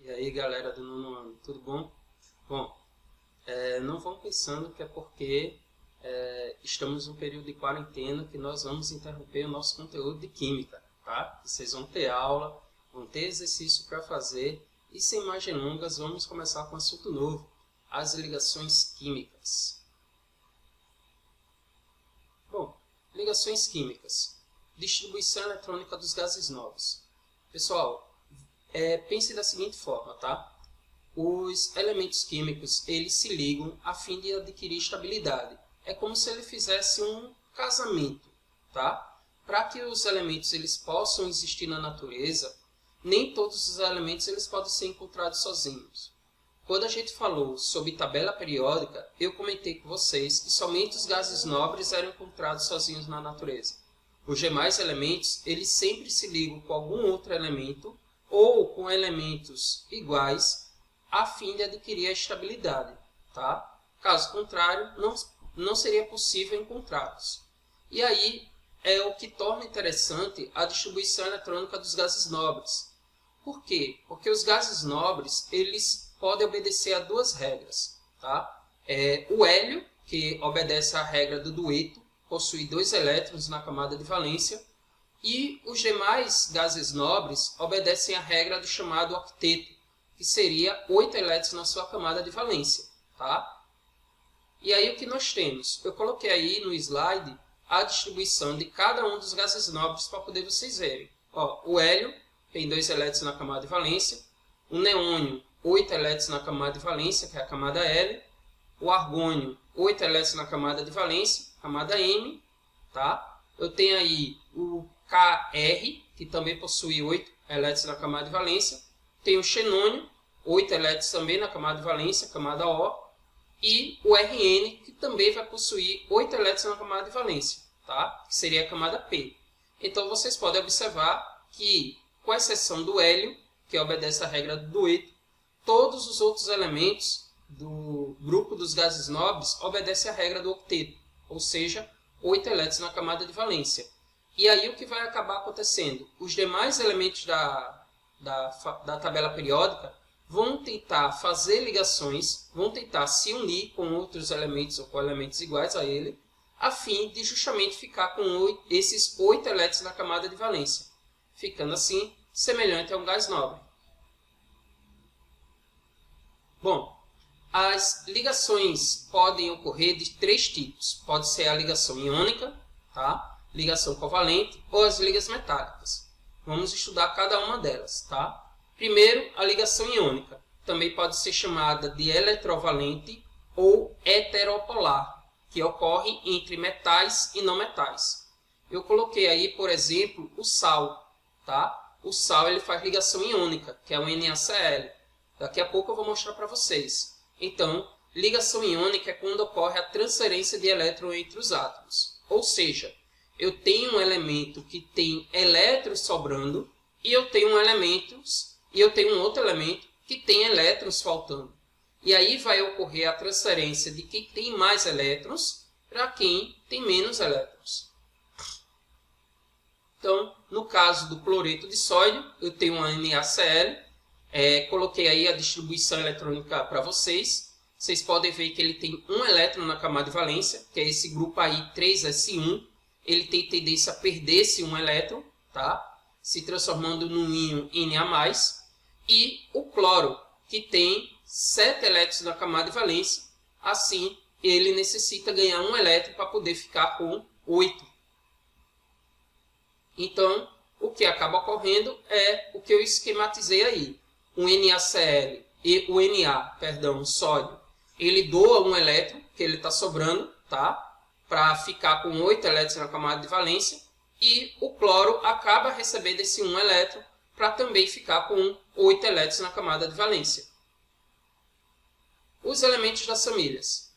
E aí, galera do nono ano, tudo bom? Bom, não vão pensando que é porque estamos em um período de quarentena que nós vamos interromper o nosso conteúdo de química, tá? Vocês vão ter aula, vão ter exercício para fazer e, sem mais delongas, vamos começar com um assunto novo, as ligações químicas. Bom, ligações químicas, distribuição eletrônica dos gases nobres. Pessoal, pense da seguinte forma, tá? Os elementos químicos, eles se ligam a fim de adquirir estabilidade. É como se ele fizesse um casamento, tá? Para que os elementos eles possam existir na natureza, nem todos os elementos eles podem ser encontrados sozinhos. Quando a gente falou sobre tabela periódica, eu comentei com vocês que somente os gases nobres eram encontrados sozinhos na natureza. Os demais elementos, eles sempre se ligam com algum outro elemento ou com elementos iguais a fim de adquirir a estabilidade, tá? Caso contrário, não seria possível encontrá-los. E aí é o que torna interessante a distribuição eletrônica dos gases nobres. Por quê? Porque os gases nobres, eles podem obedecer a duas regras, tá? O hélio, que obedece à regra do dueto, possui 2 elétrons na camada de valência, e os demais gases nobres obedecem à regra do chamado octeto, que seria 8 elétrons na sua camada de valência, tá? E aí o que nós temos? Eu coloquei aí no slide a distribuição de cada um dos gases nobres para poder vocês verem. Ó, o hélio tem 2 elétrons na camada de valência, o neônio 8 elétrons na camada de valência, que é a camada L, o argônio 8 elétrons na camada de valência, camada M, tá? Eu tenho aí o Kr, que também possui 8 elétrons na camada de valência, tem o xenônio, 8 elétrons também na camada de valência, camada O, e o Rn, que também vai possuir 8 elétrons na camada de valência, tá? Que seria a camada P. Então vocês podem observar que, com exceção do hélio, que obedece à regra do dueto, todos os outros elementos do grupo dos gases nobres obedecem à regra do octeto, ou seja, 8 elétrons na camada de valência. E aí o que vai acabar acontecendo? Os demais elementos da tabela periódica vão tentar fazer ligações, vão tentar se unir com outros elementos ou com elementos iguais a ele, a fim de justamente ficar com esses 8 elétrons na camada de valência, ficando assim semelhante a um gás nobre. Bom, as ligações podem ocorrer de 3 tipos. Pode ser a ligação iônica, tá? Ligação covalente ou as ligas metálicas. Vamos estudar cada uma delas, tá? Primeiro, a ligação iônica. Também pode ser chamada de eletrovalente ou heteropolar, que ocorre entre metais e não metais. Eu coloquei aí, por exemplo, o sal, tá? O sal ele faz ligação iônica, que é o NaCl. Daqui a pouco eu vou mostrar para vocês. Então, ligação iônica é quando ocorre a transferência de elétron entre os átomos. Ou seja, eu tenho um elemento que tem elétrons sobrando e eu tenho um outro elemento que tem elétrons faltando. E aí vai ocorrer a transferência de quem tem mais elétrons para quem tem menos elétrons. Então, no caso do cloreto de sódio, eu tenho um NaCl. Coloquei aí a distribuição eletrônica para vocês. Vocês podem ver que ele tem um elétron na camada de valência, que é esse grupo aí 3s1. Ele tem tendência a perder esse um elétron, tá? Se transformando num íon Na+. E o cloro, que tem 7 elétrons na camada de valência. Assim, ele necessita ganhar um elétron para poder ficar com 8. Então, o que acaba ocorrendo é o que eu esquematizei aí. O NaCl e o sódio, ele doa um elétron que ele está sobrando, tá? Para ficar com 8 elétrons na camada de valência, e o cloro acaba recebendo esse 1 elétron para também ficar com 8 elétrons na camada de valência. Os elementos das famílias.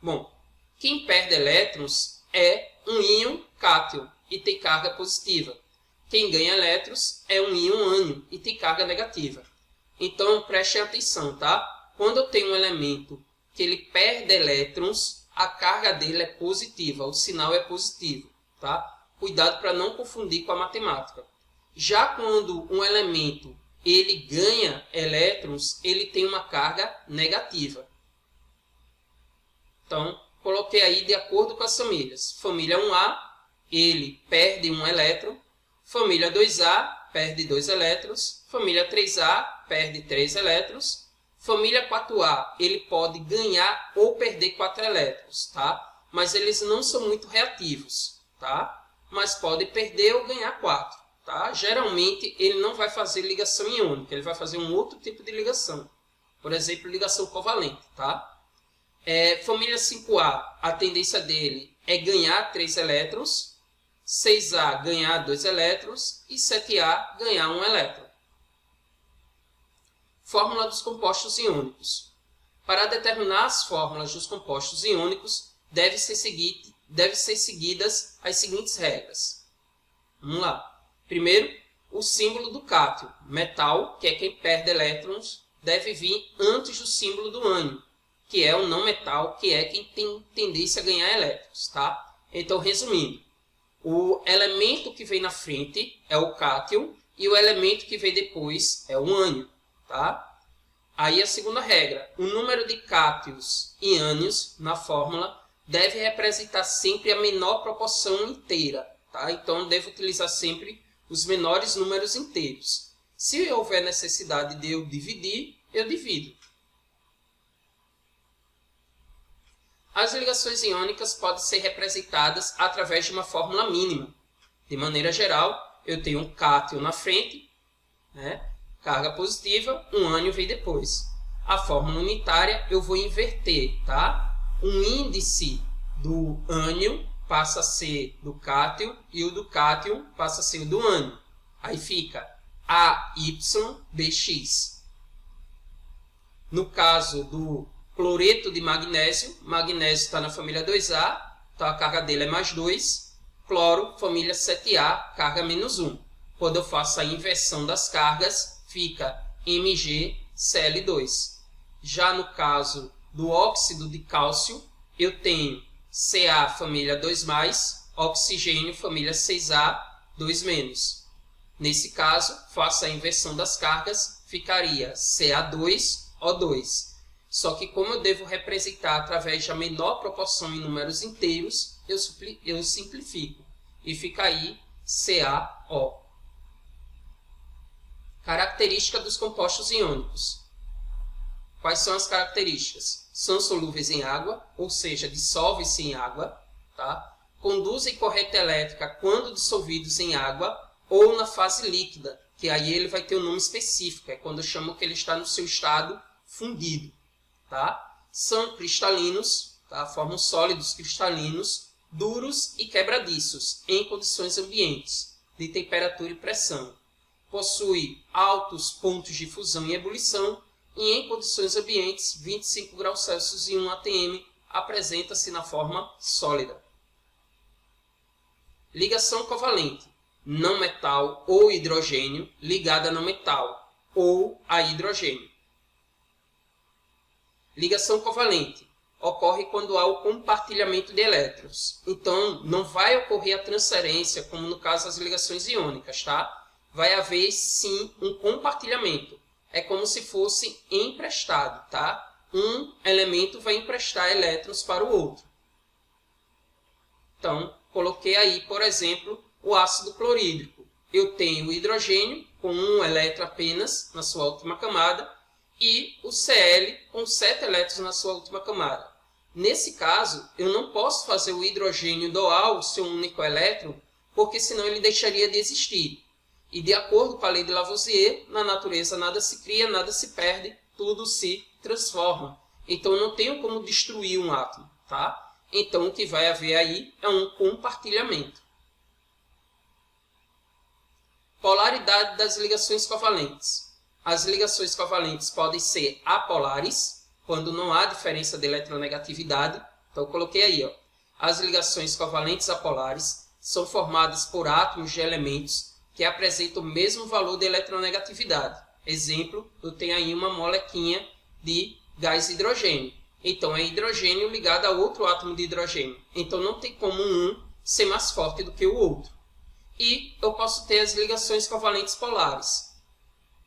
Bom, quem perde elétrons é um íon cátion e tem carga positiva. Quem ganha elétrons é um íon ânion e tem carga negativa. Então, prestem atenção, tá? Quando eu tenho um elemento que ele perde elétrons, a carga dele é positiva, o sinal é positivo, tá? Cuidado para não confundir com a matemática. Já quando um elemento ele ganha elétrons, ele tem uma carga negativa. Então, coloquei aí de acordo com as famílias. Família 1A, ele perde um elétron. Família 2A, perde 2 elétrons. Família 3A, perde 3 elétrons. Família 4A, ele pode ganhar ou perder 4 elétrons, tá? Mas eles não são muito reativos, tá? Mas pode perder ou ganhar 4, tá? Geralmente, ele não vai fazer ligação iônica, ele vai fazer um outro tipo de ligação. Por exemplo, ligação covalente, tá? Família 5A, a tendência dele é ganhar 3 elétrons, 6A ganhar 2 elétrons e 7A ganhar 1 elétron. Fórmula dos compostos iônicos. Para determinar as fórmulas dos compostos iônicos, devem ser seguidas as seguintes regras. Vamos lá. Primeiro, o símbolo do cátion, metal, que é quem perde elétrons, deve vir antes do símbolo do ânion, que é o não metal, que é quem tem tendência a ganhar elétrons, tá? Então, resumindo, o elemento que vem na frente é o cátion e o elemento que vem depois é o ânion, tá? Aí a segunda regra, o número de cátions e ânions na fórmula deve representar sempre a menor proporção inteira, tá? Então, devo utilizar sempre os menores números inteiros. Se houver necessidade de eu dividir, eu divido. As ligações iônicas podem ser representadas através de uma fórmula mínima. De maneira geral, eu tenho um cátion na frente, né? Carga positiva, um ânion vem depois. A fórmula unitária eu vou inverter, tá? Um índice do ânion passa a ser do cátion e o do cátion passa a ser o do ânion. Aí fica AYBX. No caso do cloreto de magnésio, magnésio está na família 2A, então a carga dele é mais 2. Cloro, família 7A, carga menos 1. Quando eu faço a inversão das cargas, fica MgCl2. Já no caso do óxido de cálcio, eu tenho Ca, família 2+, oxigênio, família 6A, 2-. Nesse caso, faço a inversão das cargas, ficaria Ca2O2. Só que como eu devo representar através da menor proporção em números inteiros, eu simplifico. E fica aí CaO. Característica dos compostos iônicos. Quais são as características? São solúveis em água, ou seja, dissolvem-se em água. Tá? Conduzem corrente elétrica quando dissolvidos em água ou na fase líquida, que aí ele vai ter um nome específico, é quando eu chamo que ele está no seu estado fundido. Tá? São cristalinos, tá? Formam sólidos cristalinos, duros e quebradiços em condições ambientes de temperatura e pressão. Possui altos pontos de fusão e ebulição e em condições ambientes 25 graus Celsius e 1 atm apresenta-se na forma sólida. Ligação covalente. Não metal ou hidrogênio ligada a não metal ou a hidrogênio. Ligação covalente ocorre quando há o compartilhamento de elétrons. Então, não vai ocorrer a transferência, como no caso das ligações iônicas, tá? Vai haver, sim, um compartilhamento. É como se fosse emprestado, tá? Um elemento vai emprestar elétrons para o outro. Então, coloquei aí, por exemplo, o ácido clorídrico. Eu tenho o hidrogênio com um elétron apenas na sua última camada e o Cl com 7 elétrons na sua última camada. Nesse caso, eu não posso fazer o hidrogênio doar o seu único elétron, porque senão ele deixaria de existir. E de acordo com a lei de Lavoisier, na natureza nada se cria, nada se perde, tudo se transforma. Então eu não tenho como destruir um átomo, tá? Então o que vai haver aí é um compartilhamento. Polaridade das ligações covalentes. As ligações covalentes podem ser apolares, quando não há diferença de eletronegatividade. Então eu coloquei aí, ó. As ligações covalentes apolares são formadas por átomos de elementos que apresentam o mesmo valor de eletronegatividade. Exemplo, eu tenho aí uma molequinha de gás hidrogênio. Então é hidrogênio ligado a outro átomo de hidrogênio. Então não tem como um ser mais forte do que o outro. E eu posso ter as ligações covalentes polares,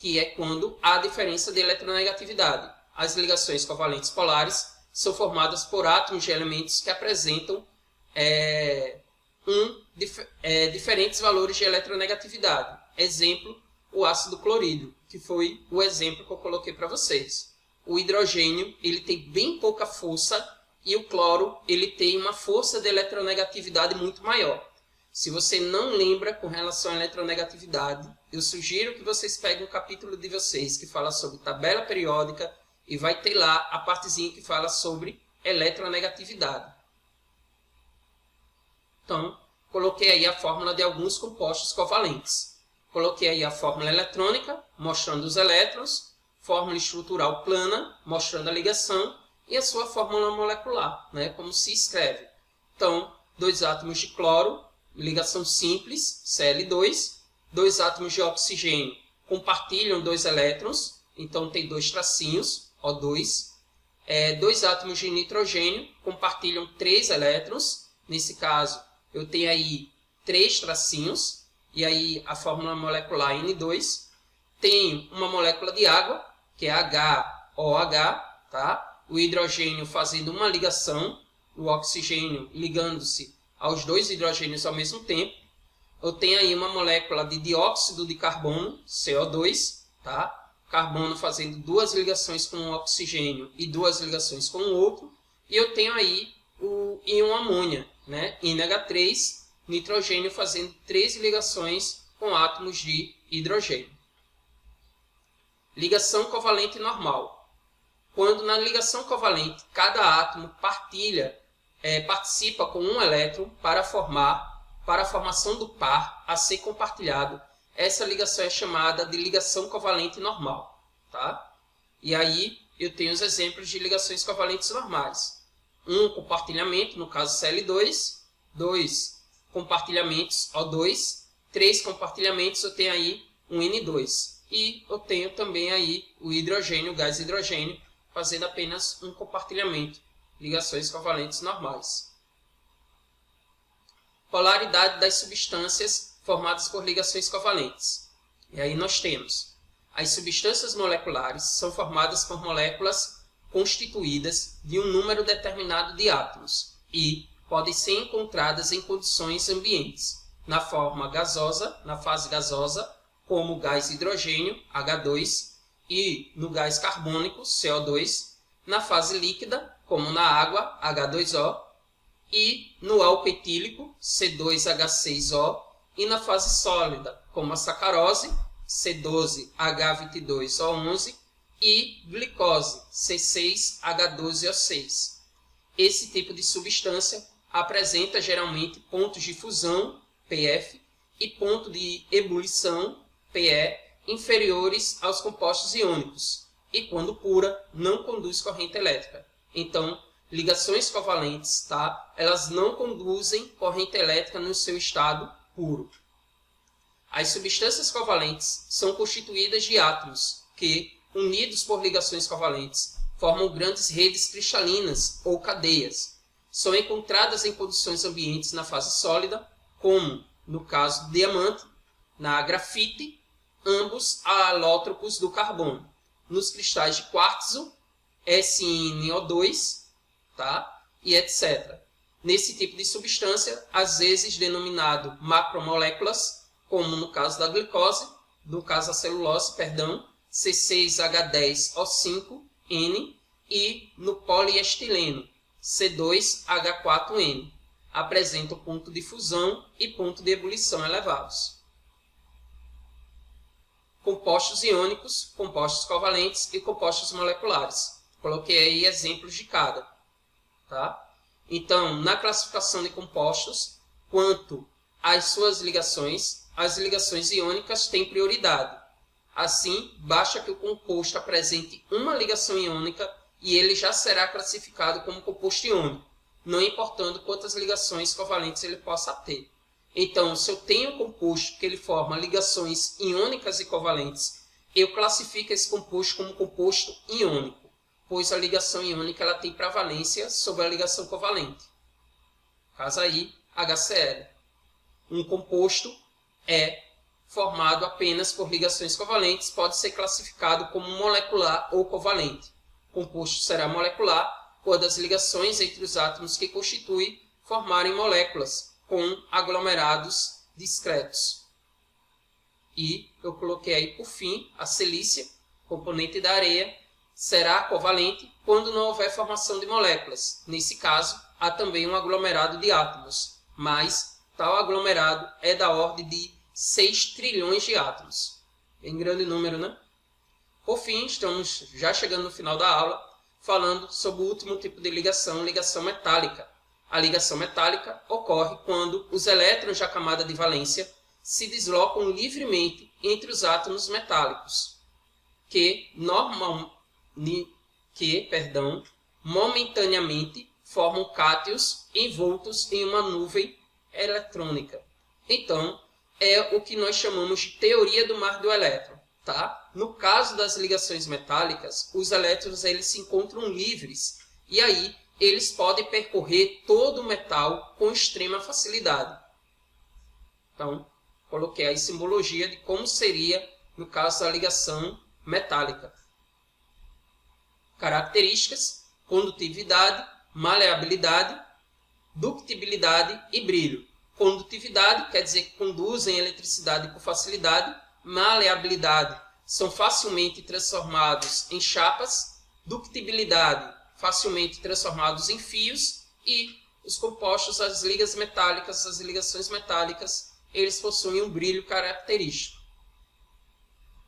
que é quando há diferença de eletronegatividade. As ligações covalentes polares são formadas por átomos de elementos que apresentam diferentes valores de eletronegatividade. Exemplo, o ácido clorídrico, que foi o exemplo que eu coloquei para vocês. O hidrogênio ele tem bem pouca força e o cloro ele tem uma força de eletronegatividade muito maior. Se você não lembra com relação à eletronegatividade, eu sugiro que vocês peguem um capítulo de vocês que fala sobre tabela periódica e vai ter lá a partezinha que fala sobre eletronegatividade. Então, coloquei aí a fórmula de alguns compostos covalentes. Coloquei aí a fórmula eletrônica, mostrando os elétrons, fórmula estrutural plana, mostrando a ligação, e a sua fórmula molecular, né, como se escreve. Então, 2 átomos de cloro, ligação simples, Cl2, 2 átomos de oxigênio compartilham 2 elétrons, então tem 2 tracinhos, O2. 2 átomos de nitrogênio compartilham 3 elétrons, nesse caso eu tenho aí 3 tracinhos, e aí a fórmula molecular N2. Tenho uma molécula de água, que é HOH, tá? O hidrogênio fazendo uma ligação, o oxigênio ligando-se aos 2 hidrogênios ao mesmo tempo. Eu tenho aí uma molécula de dióxido de carbono, CO2, tá? Carbono fazendo 2 ligações com o oxigênio e 2 ligações com o outro. E eu tenho aí o íon amônia, né? NH3, nitrogênio fazendo 3 ligações com átomos de hidrogênio. Ligação covalente normal. Quando na ligação covalente cada átomo participa com um elétron para a formação do par a ser compartilhado, essa ligação é chamada de ligação covalente normal. Tá? E aí eu tenho os exemplos de ligações covalentes normais. Um compartilhamento, no caso Cl2, 2 compartilhamentos O2, 3 compartilhamentos, eu tenho aí um N2. E eu tenho também aí o hidrogênio, o gás hidrogênio, fazendo apenas um compartilhamento, ligações covalentes normais. Polaridade das substâncias formadas por ligações covalentes. E aí nós temos, as substâncias moleculares são formadas por moléculas constituídas de um número determinado de átomos e podem ser encontradas em condições ambientes, na forma gasosa, na fase gasosa, como o gás hidrogênio, H2, e no gás carbônico, CO2, na fase líquida, como na água, H2O, e no álcool etílico, C2H6O, e na fase sólida, como a sacarose, C12H22O11, e glicose, C6H12O6. Esse tipo de substância apresenta geralmente pontos de fusão, PF, e ponto de ebulição, PE, inferiores aos compostos iônicos, e quando pura, não conduz corrente elétrica. Então, ligações covalentes, tá? Elas não conduzem corrente elétrica no seu estado puro. As substâncias covalentes são constituídas de átomos que, unidos por ligações covalentes, formam grandes redes cristalinas ou cadeias. São encontradas em condições ambientes na fase sólida, como no caso do diamante, na grafite, ambos alótropos do carbono. Nos cristais de quartzo, SiO2, tá? E etc. Nesse tipo de substância, às vezes denominado macromoléculas, como no caso da glicose, no caso da celulose, perdão, C6H10O5N, e no poliestileno, C2H4N. Apresentam ponto de fusão e ponto de ebulição elevados. Compostos iônicos, compostos covalentes e compostos moleculares. Coloquei aí exemplos de cada. Tá? Então, na classificação de compostos, quanto às suas ligações, as ligações iônicas têm prioridade. Assim, basta que o composto apresente uma ligação iônica e ele já será classificado como composto iônico, não importando quantas ligações covalentes ele possa ter. Então, se eu tenho um composto que ele forma ligações iônicas e covalentes, eu classifico esse composto como composto iônico, pois a ligação iônica ela tem prevalência sobre a ligação covalente. Caso aí, HCl. Um composto é formado apenas por ligações covalentes, pode ser classificado como molecular ou covalente. O composto será molecular quando as ligações entre os átomos que constituem formarem moléculas com aglomerados discretos. E eu coloquei aí, por fim, a silícia, componente da areia, será covalente quando não houver formação de moléculas. Nesse caso, há também um aglomerado de átomos, mas tal aglomerado é da ordem de 6 trilhões de átomos. Bem grande número, né? Por fim, estamos já chegando no final da aula, falando sobre o último tipo de ligação, ligação metálica. A ligação metálica ocorre quando os elétrons da camada de valência se deslocam livremente entre os átomos metálicos, que momentaneamente formam cátions envoltos em uma nuvem eletrônica. Então, é o que nós chamamos de teoria do mar do elétron. Tá? No caso das ligações metálicas, os elétrons eles se encontram livres e aí eles podem percorrer todo o metal com extrema facilidade. Então, coloquei aí simbologia de como seria no caso da ligação metálica. Características: condutividade, maleabilidade, ductibilidade e brilho. Condutividade quer dizer que conduzem eletricidade com facilidade. Maleabilidade, são facilmente transformados em chapas. Ductibilidade, facilmente transformados em fios. E os compostos, as ligas metálicas, as ligações metálicas, eles possuem um brilho característico.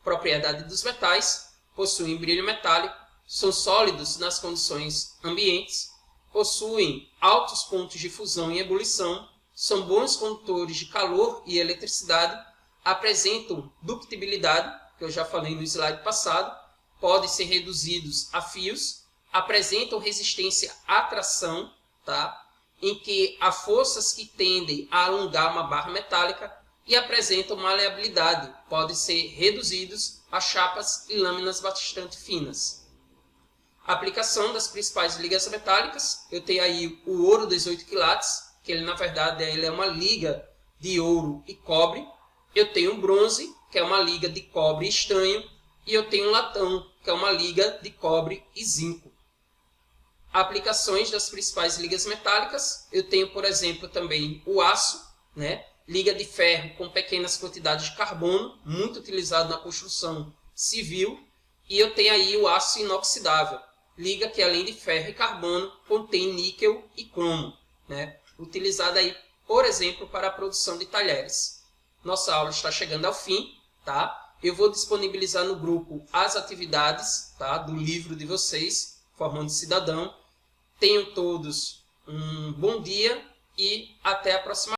Propriedade dos metais: possuem brilho metálico, são sólidos nas condições ambientes, possuem altos pontos de fusão e ebulição, são bons condutores de calor e eletricidade, apresentam ductibilidade, que eu já falei no slide passado, podem ser reduzidos a fios, apresentam resistência à tração, tá? Em que há forças que tendem a alongar uma barra metálica, e apresentam maleabilidade, podem ser reduzidos a chapas e lâminas bastante finas. Aplicação das principais ligas metálicas: eu tenho aí o ouro 18 quilates, que ele na verdade ele é uma liga de ouro e cobre. Eu tenho o bronze, que é uma liga de cobre e estanho, e eu tenho o latão, que é uma liga de cobre e zinco. Aplicações das principais ligas metálicas: eu tenho, por exemplo, também o aço, né? Liga de ferro com pequenas quantidades de carbono, muito utilizado na construção civil, e eu tenho aí o aço inoxidável, liga que além de ferro e carbono contém níquel e cromo, né? Utilizada aí, por exemplo, para a produção de talheres. Nossa aula está chegando ao fim, tá? Eu vou disponibilizar no grupo as atividades, tá, do livro de vocês, Formando Cidadão. Tenham todos um bom dia e até a próxima.